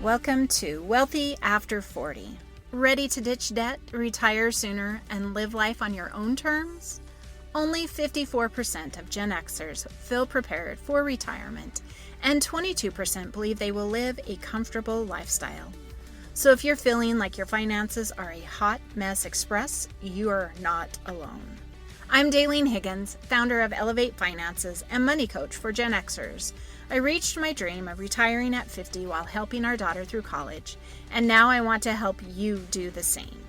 Welcome to Wealthy After 40. Ready to ditch debt, retire sooner, and live life on your own terms? Only 54% of Gen Xers feel prepared for retirement, and 22% believe they will live a comfortable lifestyle. So if you're feeling like your finances are a hot mess express, you are not alone. I'm Daylene Higgins, founder of Elevate Finances and money coach for Gen Xers. I reached my dream of retiring at 50 while helping our daughter through college, and now I want to help you do the same.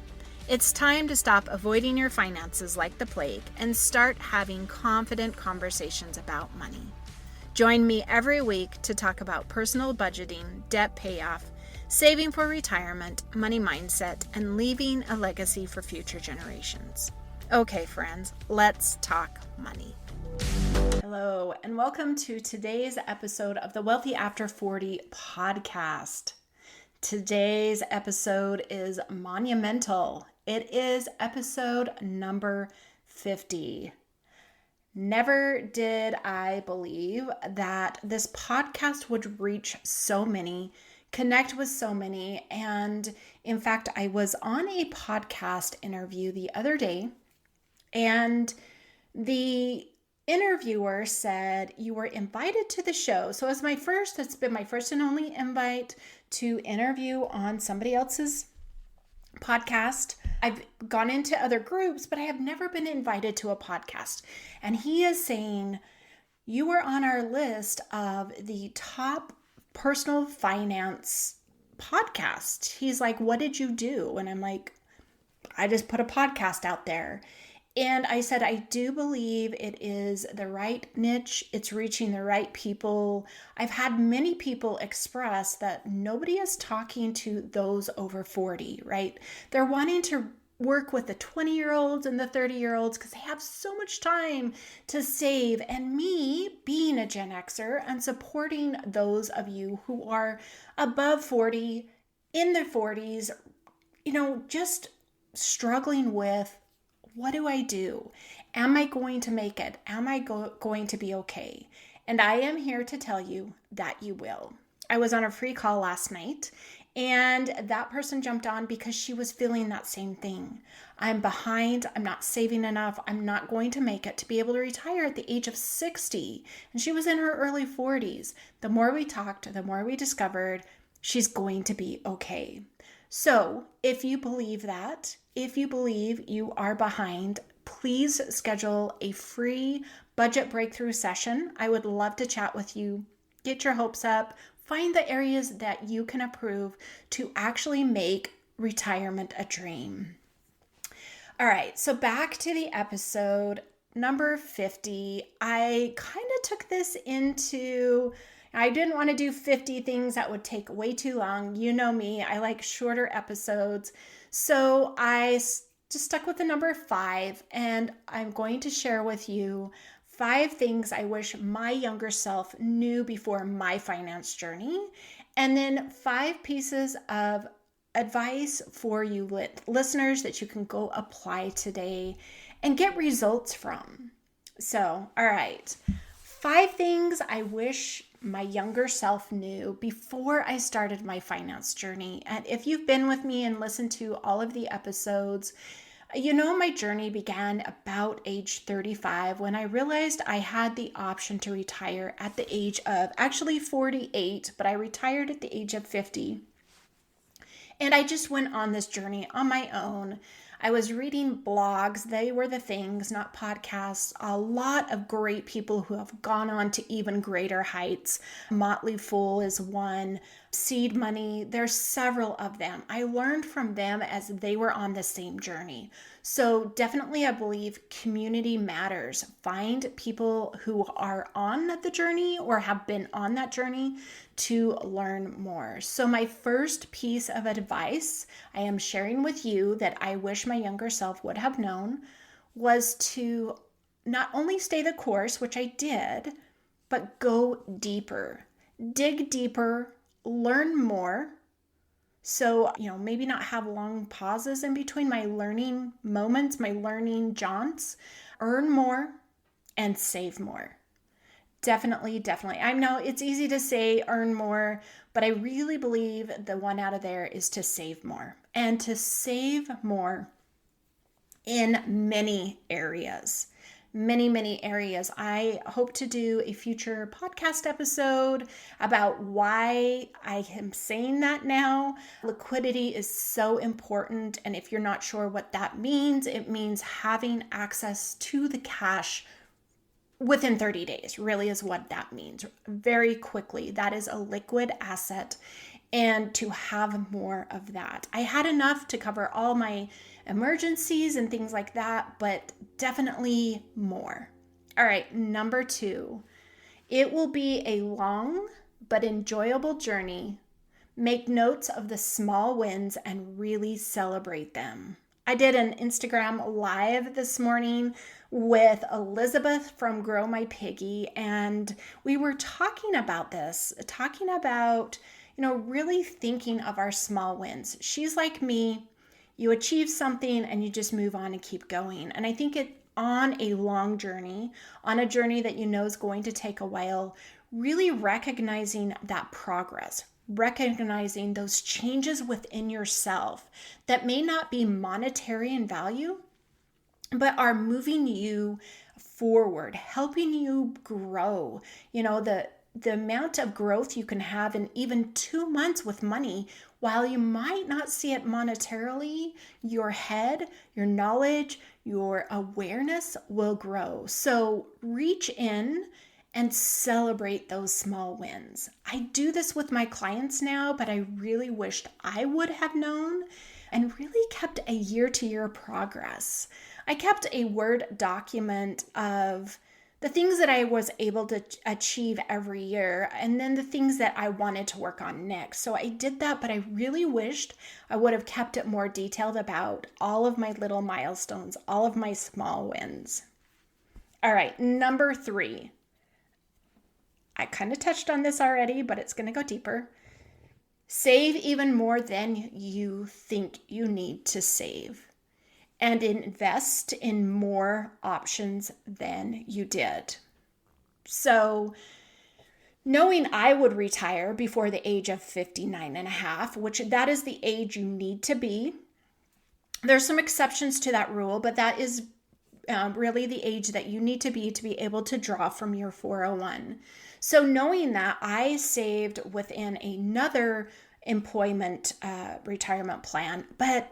It's time to stop avoiding your finances like the plague and start having confident conversations about money. Join me every week to talk about personal budgeting, debt payoff, saving for retirement, money mindset, and leaving a legacy for future generations. Okay, friends, let's talk money. Hello, and welcome to today's episode of the Wealthy After 40 podcast. Today's episode is monumental. It is episode number 50. Never did I believe that this podcast would reach so many, connect with so many, and in fact, I was on a podcast interview the other day, and the interviewer said, you were invited to the show. So it's been my first and only invite to interview on somebody else's podcast. I've gone into other groups, but I have never been invited to a podcast. And he is saying, you were on our list of the top personal finance podcast. He's like, what did you do? And I'm like, I just put a podcast out there. And I said, I do believe it is the right niche. It's reaching the right people. I've had many people express that nobody is talking to those over 40, right? They're wanting to work with the 20-year-olds and the 30-year-olds because they have so much time to save. And me, being a Gen Xer and supporting those of you who are above 40, in their 40s, just struggling with, what do I do? Am I going to make it? Am I going to be okay? And I am here to tell you that you will. I was on a free call last night, and that person jumped on because she was feeling that same thing. I'm behind. I'm not saving enough. I'm not going to make it to be able to retire at the age of 60. And she was in her early 40s. The more we talked, the more we discovered she's going to be okay. So if you believe that, if you believe you are behind, please schedule a free budget breakthrough session. I would love to chat with you, get your hopes up, find the areas that you can improve to actually make retirement a dream. All right, so back to the episode number 50. I kind of took this I didn't want to do 50 things that would take way too long. You know me, I like shorter episodes. So I just stuck with the number 5, and I'm going to share with you 5 things I wish my younger self knew before my finance journey, and then 5 pieces of advice for you listeners that you can go apply today and get results from. So, all right, 5 things I wish my younger self knew before I started my finance journey. And if you've been with me and listened to all of the episodes, my journey began about age 35 when I realized I had the option to retire at the age of actually 48, but I retired at the age of 50. And I just went on this journey on my own. I was reading blogs. They were the things, not podcasts. A lot of great people who have gone on to even greater heights. Motley Fool is one. Seed Money. There's several of them. I learned from them as they were on the same journey. So definitely I believe community matters. Find people who are on the journey or have been on that journey to learn more. So my first piece of advice I am sharing with you that I wish my younger self would have known was to not only stay the course, which I did, but go deeper. Dig deeper, learn more. So, maybe not have long pauses in between my learning moments, my learning jaunts. Earn more and save more. Definitely, definitely. I know it's easy to say earn more, but I really believe the one out of there is to save more and to save more in many areas. Many areas. I hope to do a future podcast episode about why I am saying that now. Liquidity is so important. And if you're not sure what that means, it means having access to the cash within 30 days, really is what that means. Very quickly. That is a liquid asset. And to have more of that. I had enough to cover all my emergencies and things like that, but definitely more. All right, number 2. It will be a long but enjoyable journey. Make notes of the small wins and really celebrate them. I did an Instagram live this morning with Elizabeth from Grow My Piggy, and we were talking about this, really thinking of our small wins. She's like me. You achieve something and you just move on and keep going. And I think on a long journey, on a journey that you know is going to take a while, really recognizing that progress, recognizing those changes within yourself that may not be monetary in value, but are moving you forward, helping you grow. The amount of growth you can have in even 2 months with money, while you might not see it monetarily, your head, your knowledge, your awareness will grow. So reach in and celebrate those small wins. I do this with my clients now, but I really wished I would have known and really kept a year-to-year progress. I kept a Word document of the things that I was able to achieve every year, and then the things that I wanted to work on next. So I did that, but I really wished I would have kept it more detailed about all of my little milestones, all of my small wins. All right, number 3. I kind of touched on this already, but it's going to go deeper. Save even more than you think you need to save, and invest in more options than you did. So knowing I would retire before the age of 59 and a half, which that is the age you need to be. There's some exceptions to that rule, but that is really the age that you need to be able to draw from your 401. So knowing that, I saved within another employment retirement plan, but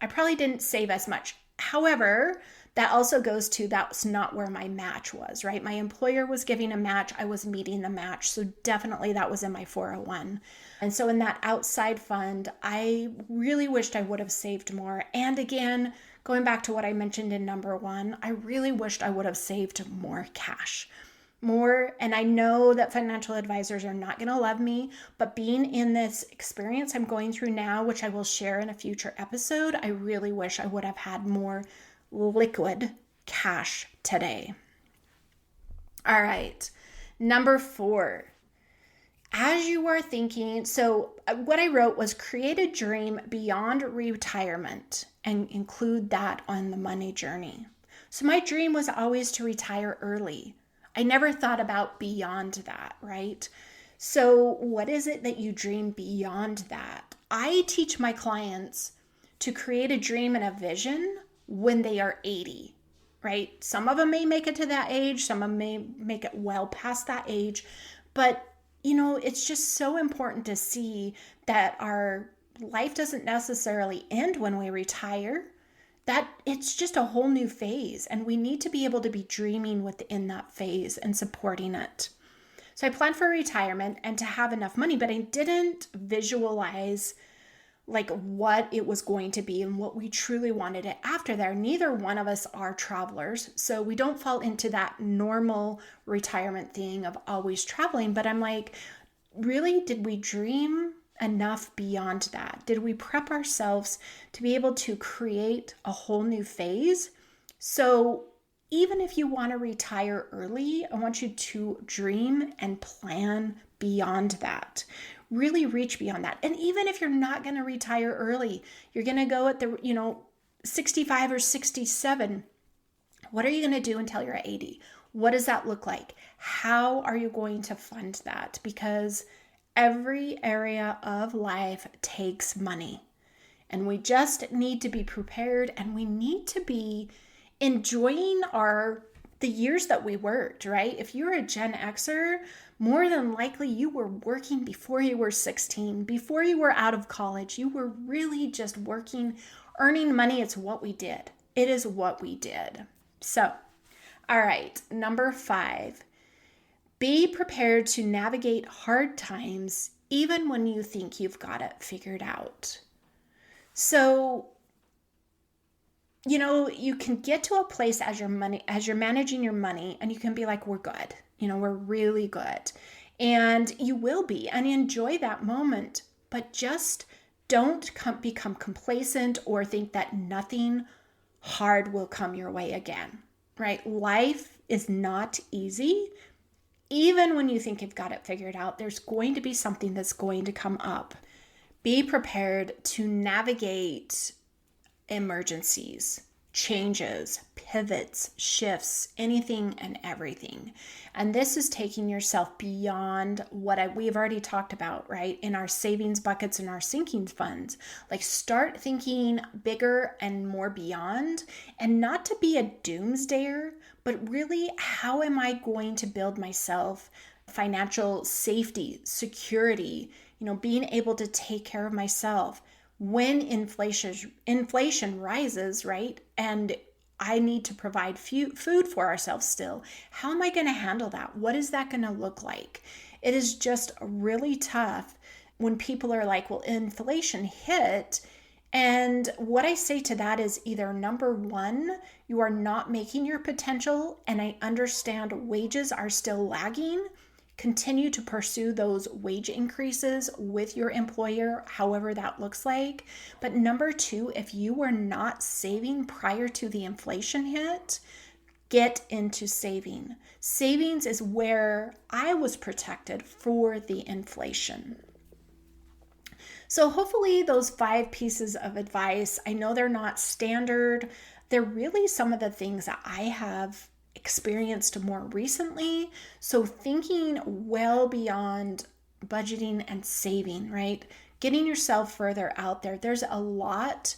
I probably didn't save as much. However, that also goes to that's not where my match was, right? My employer was giving a match. I was meeting the match. So definitely that was in my 401. And so in that outside fund, I really wished I would have saved more. And again, going back to what I mentioned in number 1, I really wished I would have saved more cash. More, and I know that financial advisors are not going to love me, but being in this experience I'm going through now, which I will share in a future episode, I really wish I would have had more liquid cash today. All right, number 4. As you are thinking, so what I wrote was create a dream beyond retirement and include that on the money journey. So my dream was always to retire early. I never thought about beyond that, right? So what is it that you dream beyond that? I teach my clients to create a dream and a vision when they are 80, right? Some of them may make it to that age. Some of them may make it well past that age. But, it's just so important to see that our life doesn't necessarily end when we retire. That it's just a whole new phase, and we need to be able to be dreaming within that phase and supporting it. So I planned for retirement and to have enough money, but I didn't visualize like what it was going to be and what we truly wanted it after there. Neither one of us are travelers, so we don't fall into that normal retirement thing of always traveling. But I'm like, really, did we dream enough beyond that? Did we prep ourselves to be able to create a whole new phase? So even if you want to retire early, I want you to dream and plan beyond that. Really reach beyond that. And even if you're not going to retire early, you're going to go at the, 65 or 67. What are you going to do until you're 80? What does that look like? How are you going to fund that? Because every area of life takes money. And we just need to be prepared, and we need to be enjoying the years that we worked, right? If you're a Gen Xer, more than likely you were working before you were 16, before you were out of college. You were really just working, earning money. It's what we did. It is what we did. So, all right, number 5, be prepared to navigate hard times even when you think you've got it figured out. So, you can get to a place as you're managing your money, and you can be like, we're good. We're really good. And you will be, and enjoy that moment, but just don't become complacent or think that nothing hard will come your way again, right? Life is not easy. Even when you think you've got it figured out, there's going to be something that's going to come up. Be prepared to navigate emergencies, changes, pivots, shifts, anything and everything. And this is taking yourself beyond what we've already talked about, right? In our savings buckets and our sinking funds. Like, start thinking bigger and more beyond, and not to be a doomsdayer, but really, how am I going to build myself financial safety, security, being able to take care of myself when inflation rises, right? And I need to provide food for ourselves still. How am I going to handle that? What is that going to look like? It is just really tough when people are like, well, inflation hit. And what I say to that is either, number one, you are not making your potential, and I understand wages are still lagging. Continue to pursue those wage increases with your employer, however that looks like. But number two, if you were not saving prior to the inflation hit, get into saving. Savings is where I was protected for the inflation. So hopefully those 5 pieces of advice, I know they're not standard. They're really some of the things that I have experienced more recently. So thinking well beyond budgeting and saving, right? Getting yourself further out there. There's a lot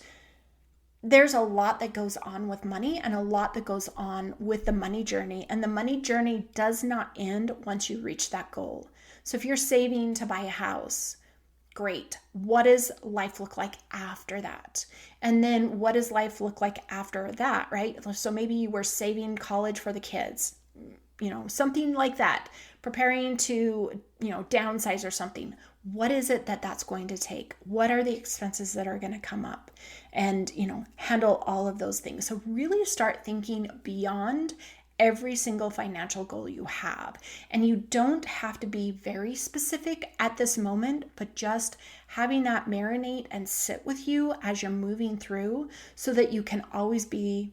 that goes on with money, and a lot that goes on with the money journey. And the money journey does not end once you reach that goal. So if you're saving to buy a house, great. What does life look like after that? And then what does life look like after that, right? So maybe you were saving college for the kids, something like that, preparing to, downsize or something. What is it that's going to take? What are the expenses that are going to come up? And, handle all of those things. So really start thinking beyond every single financial goal you have. And you don't have to be very specific at this moment, but just having that marinate and sit with you as you're moving through, so that you can always be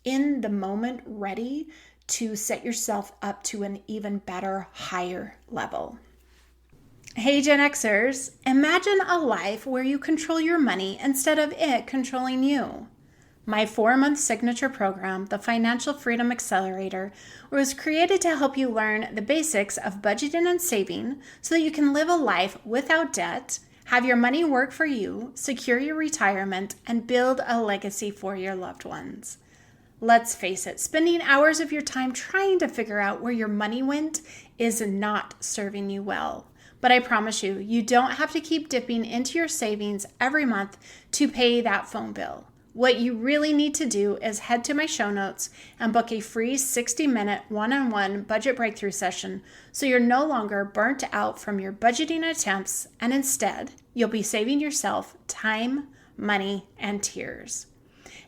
in the moment ready to set yourself up to an even better, higher level. Hey Gen Xers, imagine a life where you control your money instead of it controlling you. My 4-month signature program, the Financial Freedom Accelerator, was created to help you learn the basics of budgeting and saving so that you can live a life without debt, have your money work for you, secure your retirement, and build a legacy for your loved ones. Let's face it, spending hours of your time trying to figure out where your money went is not serving you well. But I promise you, you don't have to keep dipping into your savings every month to pay that phone bill. What you really need to do is head to my show notes and book a free 60-minute one-on-one budget breakthrough session, so you're no longer burnt out from your budgeting attempts, and instead, you'll be saving yourself time, money, and tears.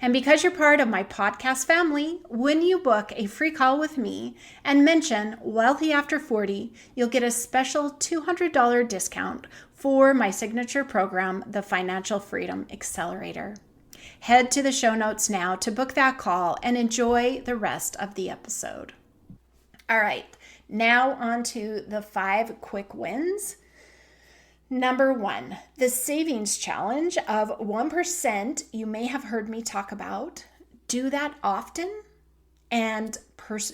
And because you're part of my podcast family, when you book a free call with me and mention Wealthy After 40, you'll get a special $200 discount for my signature program, the Financial Freedom Accelerator. Head to the show notes now to book that call and enjoy the rest of the episode. All right, now on to the 5 quick wins. Number 1, the savings challenge of 1%. You may have heard me talk about. Do that often and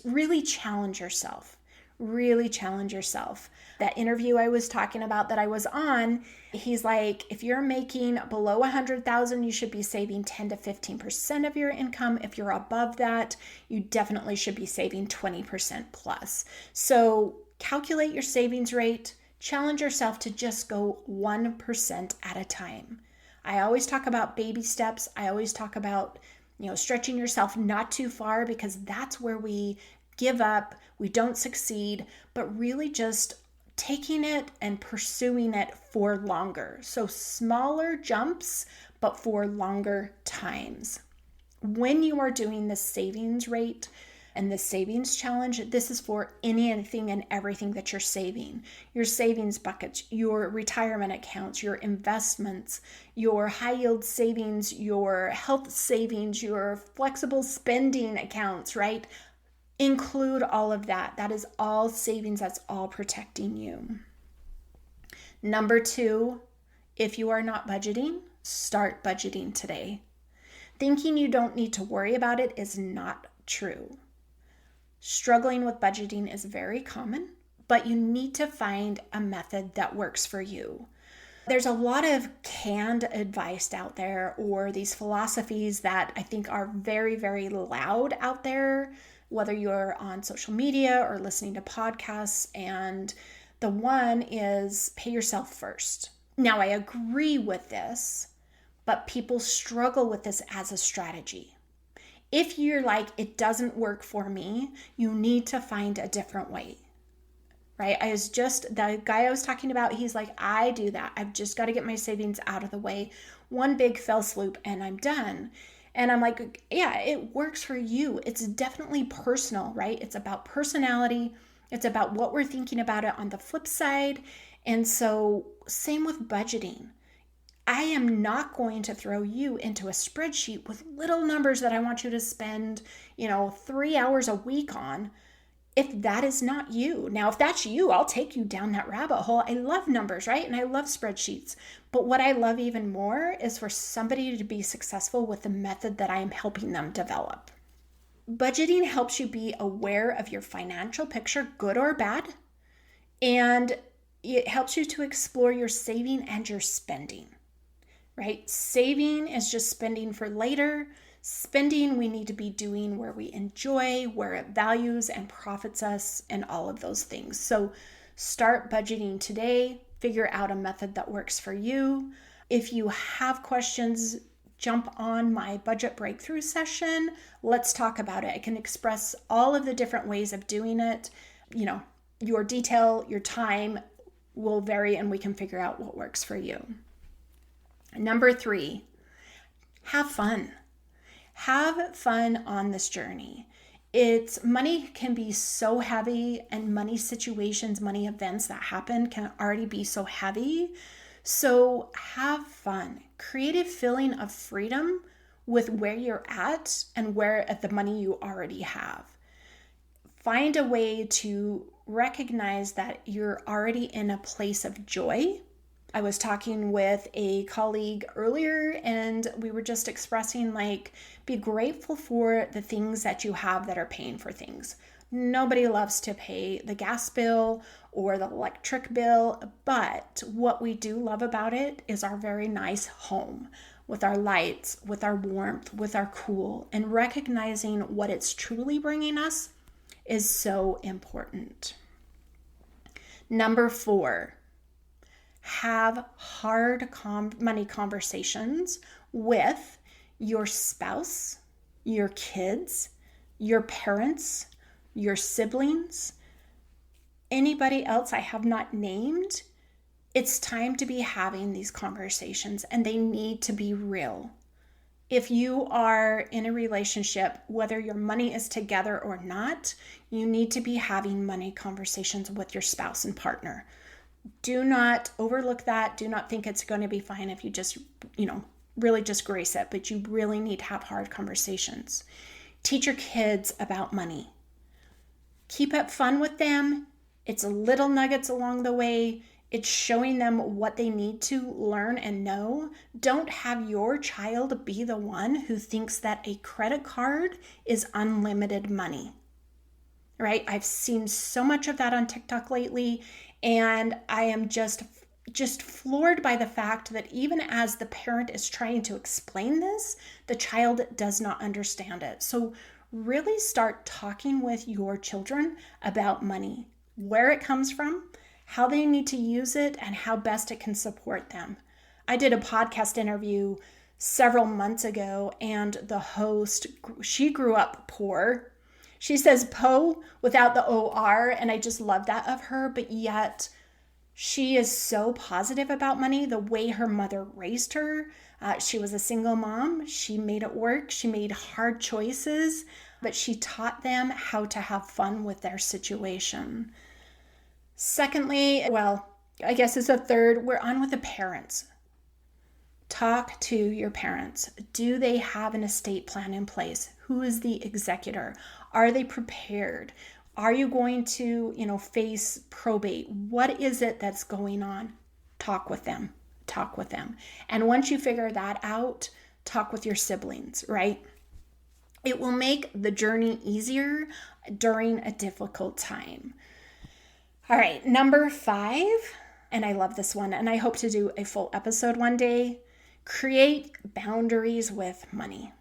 really challenge yourself. Really challenge yourself. That interview I was talking about that I was on, he's like, if you're making below 100,000, you should be saving 10 to 15% of your income. If you're above that, you definitely should be saving 20% plus. So calculate your savings rate, challenge yourself to just go 1% at a time. I always talk about baby steps. I always talk about, stretching yourself not too far, because that's where we give up, we don't succeed, but really just taking it and pursuing it for longer. So smaller jumps, but for longer times. When you are doing the savings rate and the savings challenge, this is for anything and everything that you're saving. Your savings buckets, your retirement accounts, your investments, your high yield savings, your health savings, your flexible spending accounts, right? Include all of that. That is all savings. That's all protecting you. Number 2, if you are not budgeting, start budgeting today. Thinking you don't need to worry about it is not true. Struggling with budgeting is very common, but you need to find a method that works for you. There's a lot of canned advice out there, or these philosophies that I think are very, very loud out there, whether you're on social media or listening to podcasts. And the one is pay yourself first. Now, I agree with this, but people struggle with this as a strategy. If you're like, it doesn't work for me, you need to find a different way, right? The guy I was talking about, he's like, I do that. I've just got to get my savings out of the way. One big fell swoop and I'm done. And I'm like, yeah, it works for you. It's definitely personal, right? It's about personality. It's about what we're thinking about it on the flip side. And so same with budgeting. I am not going to throw you into a spreadsheet with little numbers that I want you to spend, 3 hours a week on, if that is not you. Now, if that's you, I'll take you down that rabbit hole. I love numbers, right? And I love spreadsheets. But what I love even more is for somebody to be successful with the method that I am helping them develop. Budgeting helps you be aware of your financial picture, good or bad, and it helps you to explore your saving and your spending, right? Saving is just spending for later. Spending, we need to be doing where we enjoy, where it values and profits us, and all of those things. So start budgeting today. Figure out a method that works for you. If you have questions, jump on my budget breakthrough session. Let's talk about it. I can express all of the different ways of doing it. Your detail, your time will vary, and we can figure out what works for you. Number 3, have fun. Have fun on this journey. Money can be so heavy, and money situations, money events that happen can already be so heavy. So have fun. Create a feeling of freedom with where you're at and at the money you already have. Find a way to recognize that you're already in a place of joy. I was talking with a colleague earlier, and we were just expressing, be grateful for the things that you have that are paying for things. Nobody loves to pay the gas bill or the electric bill, but what we do love about it is our very nice home with our lights, with our warmth, with our cool, and recognizing what it's truly bringing us is so important. Number 4, have hard money conversations with your spouse, your kids, your parents, your siblings, anybody else I have not named. It's time to be having these conversations, and they need to be real. If you are in a relationship, whether your money is together or not, you need to be having money conversations with your spouse and partner. Do not overlook that. Do not think it's going to be fine if you just, really just grace it, but you really need to have hard conversations. Teach your kids about money. Keep it fun with them. It's little nuggets along the way. It's showing them what they need to learn and know. Don't have your child be the one who thinks that a credit card is unlimited money, right? I've seen so much of that on TikTok lately, and I am just floored by the fact that even as the parent is trying to explain this, the child does not understand it. So really start talking with your children about money, where it comes from, how they need to use it, and how best it can support them. I did a podcast interview several months ago, and the host, she grew up poor. She says po without the OR, and I just love that of her, but yet she is so positive about money, the way her mother raised her. She was a single mom. She made it work. She made hard choices, but she taught them how to have fun with their situation. Secondly, I guess it's a third, we're on with the parents. Talk to your parents. Do they have an estate plan in place? Who is the executor? Are they prepared? Are you going to, face probate? What is it that's going on? Talk with them. And once you figure that out, talk with your siblings, right? It will make the journey easier during a difficult time. All right, number 5, and I love this one, and I hope to do a full episode one day. Create boundaries with money.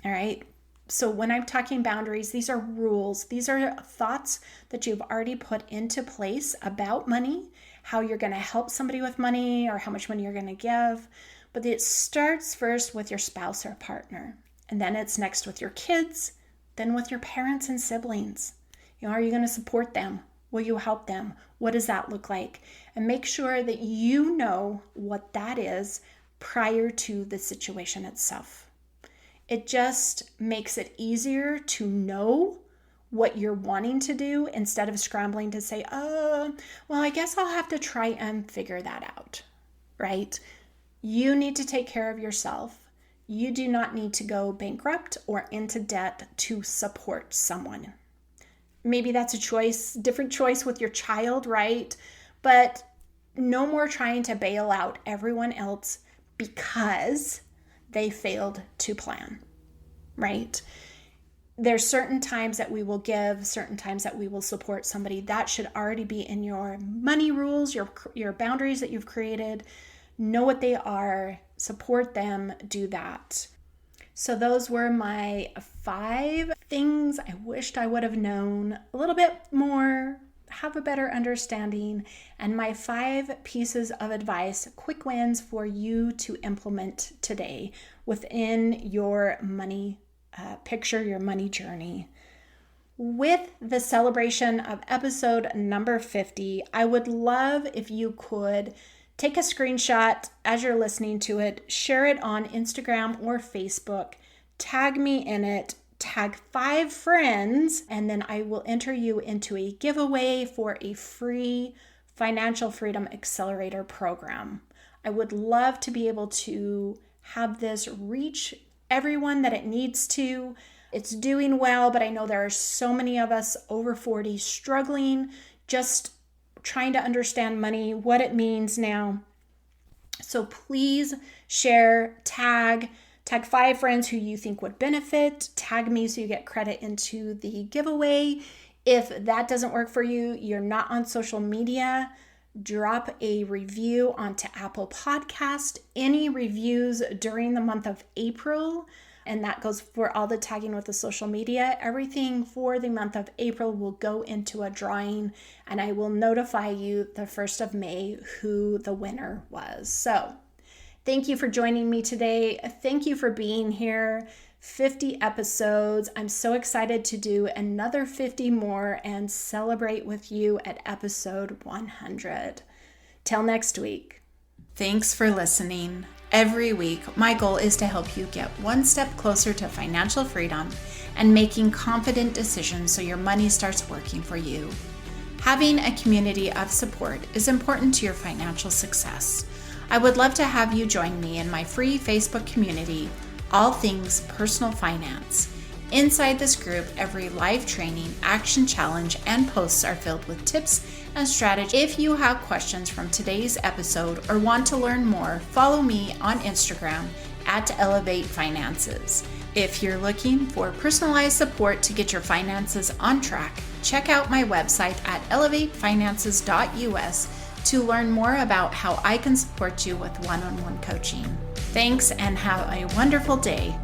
All right. So when I'm talking boundaries, these are rules. These are thoughts that you've already put into place about money, how you're going to help somebody with money or how much money you're going to give. But it starts first with your spouse or partner, and then it's next with your kids, then with your parents and siblings. Are you going to support them? Will you help them? What does that look like? And make sure that you know what that is prior to the situation itself. It just makes it easier to know what you're wanting to do instead of scrambling to say, I guess I'll have to try and figure that out, right? You need to take care of yourself. You do not need to go bankrupt or into debt to support someone. Maybe that's a choice, different choice with your child, right? But no more trying to bail out everyone else because they failed to plan, right? There's certain times that we will give, certain times that we will support somebody. That should already be in your money rules, your boundaries that you've created. Know what they are, support them, do that. So those were my 5 things I wished I would have known a little bit more, have a better understanding, and my 5 pieces of advice, quick wins for you to implement today within your money picture, your money journey. With the celebration of episode number 50, I would love if you could take a screenshot as you're listening to it, share it on Instagram or Facebook, tag me in it, tag 5 friends, and then I will enter you into a giveaway for a free Financial Freedom Accelerator program. I would love to be able to have this reach everyone that it needs to. It's doing well, but I know there are so many of us over 40 struggling, just trying to understand money, what it means now. So please share, tag 5 friends who you think would benefit, tag me so you get credit into the giveaway. If that doesn't work for you, you're not on social media, drop a review onto Apple Podcast. Any reviews during the month of April, and that goes for all the tagging with the social media. Everything for the month of April will go into a drawing, and I will notify you the 1st of May who the winner was. So thank you for joining me today. Thank you for being here. 50 episodes. I'm so excited to do another 50 more and celebrate with you at episode 100. Till next week. Thanks for listening. Every week, my goal is to help you get one step closer to financial freedom and making confident decisions so your money starts working for you. Having a community of support is important to your financial success. I would love to have you join me in my free Facebook community, All Things Personal Finance. Inside this group, every live training, action challenge, and posts are filled with tips and strategies. If you have questions from today's episode or want to learn more, follow me on Instagram at Elevate Finances. If you're looking for personalized support to get your finances on track, check out my website at elevatefinances.us to learn more about how I can support you with one-on-one coaching. Thanks and have a wonderful day.